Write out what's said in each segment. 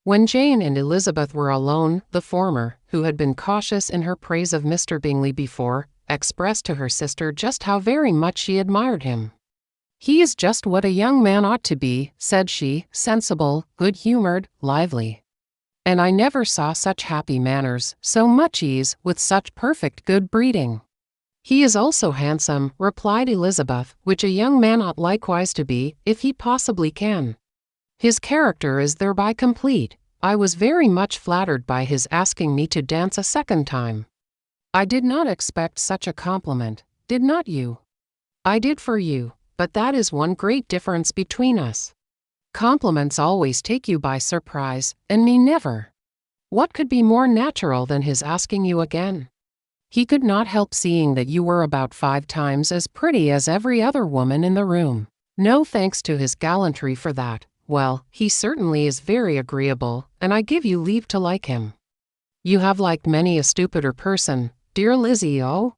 When Jane and Elizabeth were alone, the former, who had been cautious in her praise of Mr. Bingley before, expressed to her sister just how very much she admired him. "He is just what a young man ought to be," said she, "sensible, good-humored, lively. And I never saw such happy manners, so much ease, with such perfect good breeding." "He is also handsome," replied Elizabeth, "which a young man ought likewise to be, if he possibly can. His character is thereby complete. I was very much flattered by his asking me to dance a second time. I did not expect such a compliment, did not you?" "I did for you, but that is one great difference between us. Compliments always take you by surprise, and me never. What could be more natural than his asking you again? He could not help seeing that you were about 5 times as pretty as every other woman in the room. No thanks to his gallantry for that. Well, he certainly is very agreeable, and I give you leave to like him. You have liked many a stupider person, dear Lizzie. Oh,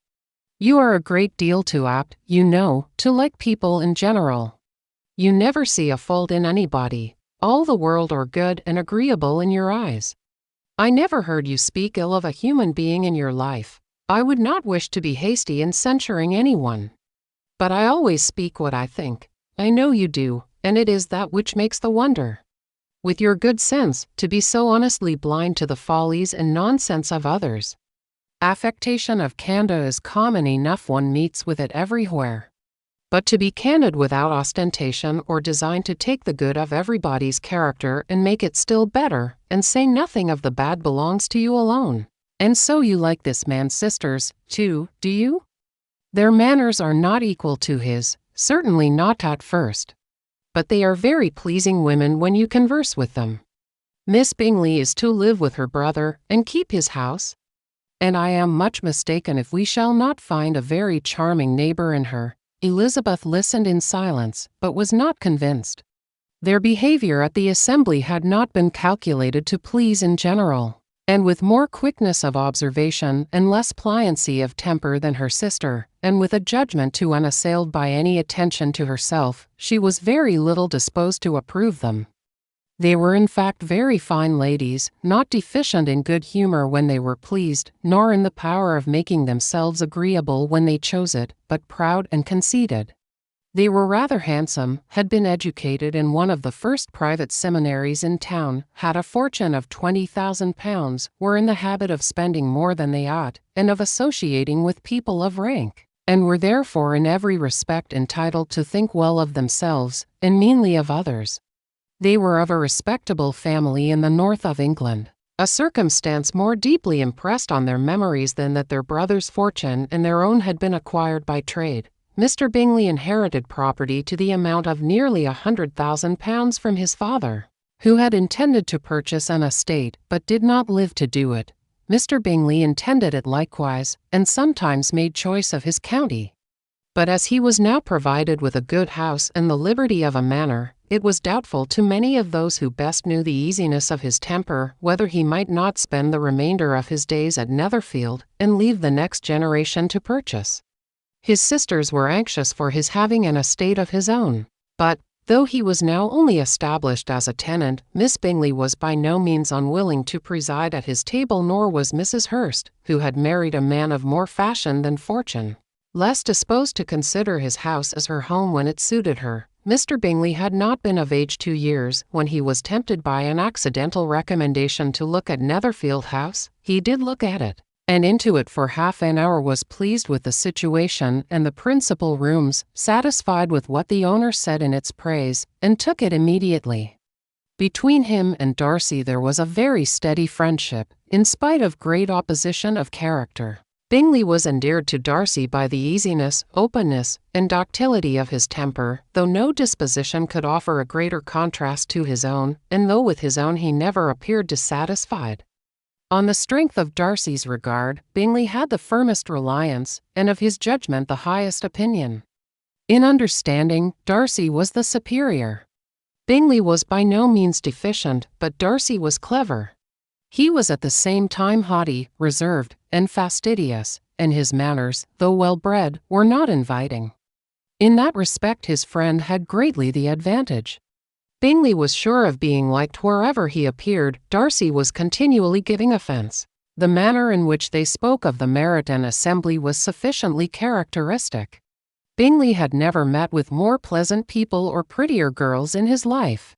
you are a great deal too apt, you know, to like people in general. You never see a fault in anybody. All the world are good and agreeable in your eyes. I never heard you speak ill of a human being in your life. I would not wish to be hasty in censuring anyone. But I always speak what I think. I know you do, and it is that which makes the wonder. With your good sense, to be so honestly blind to the follies and nonsense of others. Affectation of candor is common enough, one meets with it everywhere. But to be candid without ostentation or design to take the good of everybody's character and make it still better, and say nothing of the bad, belongs to you alone. And so you like this man's sisters, too, do you? Their manners are not equal to his, certainly not at first. But they are very pleasing women when you converse with them. Miss Bingley is to live with her brother, and keep his house? And I am much mistaken if we shall not find a very charming neighbor in her." Elizabeth listened in silence, but was not convinced. Their behavior at the assembly had not been calculated to please in general, and with more quickness of observation and less pliancy of temper than her sister, and with a judgment too unassailed by any attention to herself, she was very little disposed to approve them. They were in fact very fine ladies, not deficient in good humor when they were pleased, nor in the power of making themselves agreeable when they chose it, but proud and conceited. They were rather handsome, had been educated in one of the first private seminaries in town, had a fortune of £20,000, were in the habit of spending more than they ought, and of associating with people of rank, and were therefore in every respect entitled to think well of themselves, and meanly of others. They were of a respectable family in the north of England, a circumstance more deeply impressed on their memories than that their brother's fortune and their own had been acquired by trade. Mr. Bingley inherited property to the amount of nearly £100,000 from his father, who had intended to purchase an estate but did not live to do it. Mr. Bingley intended it likewise, and sometimes made choice of his county. But as he was now provided with a good house and the liberty of a manor, it was doubtful to many of those who best knew the easiness of his temper whether he might not spend the remainder of his days at Netherfield, and leave the next generation to purchase. His sisters were anxious for his having an estate of his own, but, though he was now only established as a tenant, Miss Bingley was by no means unwilling to preside at his table, nor was Mrs. Hurst, who had married a man of more fashion than fortune, less disposed to consider his house as her home when it suited her. Mr. Bingley had not been of age 2 years when he was tempted by an accidental recommendation to look at Netherfield House. He did look at it, and into it for half an hour, was pleased with the situation and the principal rooms, satisfied with what the owner said in its praise, and took it immediately. Between him and Darcy there was a very steady friendship, in spite of great opposition of character. Bingley was endeared to Darcy by the easiness, openness, and ductility of his temper, though no disposition could offer a greater contrast to his own, and though with his own he never appeared dissatisfied. On the strength of Darcy's regard, Bingley had the firmest reliance, and of his judgment the highest opinion. In understanding, Darcy was the superior. Bingley was by no means deficient, but Darcy was clever. He was at the same time haughty, reserved, and fastidious, and his manners, though well-bred, were not inviting. In that respect his friend had greatly the advantage. Bingley was sure of being liked wherever he appeared. Darcy was continually giving offence. The manner in which they spoke of the Meryton assembly was sufficiently characteristic. Bingley had never met with more pleasant people or prettier girls in his life.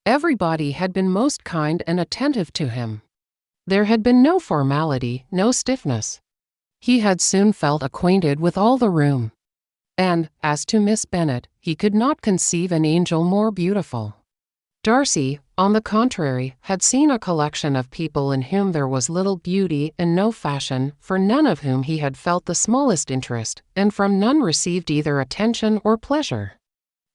Everybody had been most kind and attentive to him. There had been no formality, no stiffness. He had soon felt acquainted with all the room. And, as to Miss Bennet, he could not conceive an angel more beautiful. Darcy, on the contrary, had seen a collection of people in whom there was little beauty and no fashion, for none of whom he had felt the smallest interest, and from none received either attention or pleasure.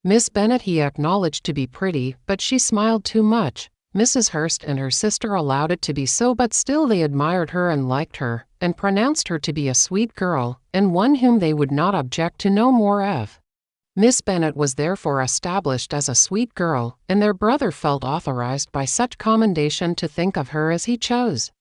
Miss Bennet he acknowledged to be pretty, but she smiled too much. Mrs. Hurst and her sister allowed it to be so, but still they admired her and liked her, and pronounced her to be a sweet girl, and one whom they would not object to know more of. Miss Bennet was therefore established as a sweet girl, and their brother felt authorized by such commendation to think of her as he chose.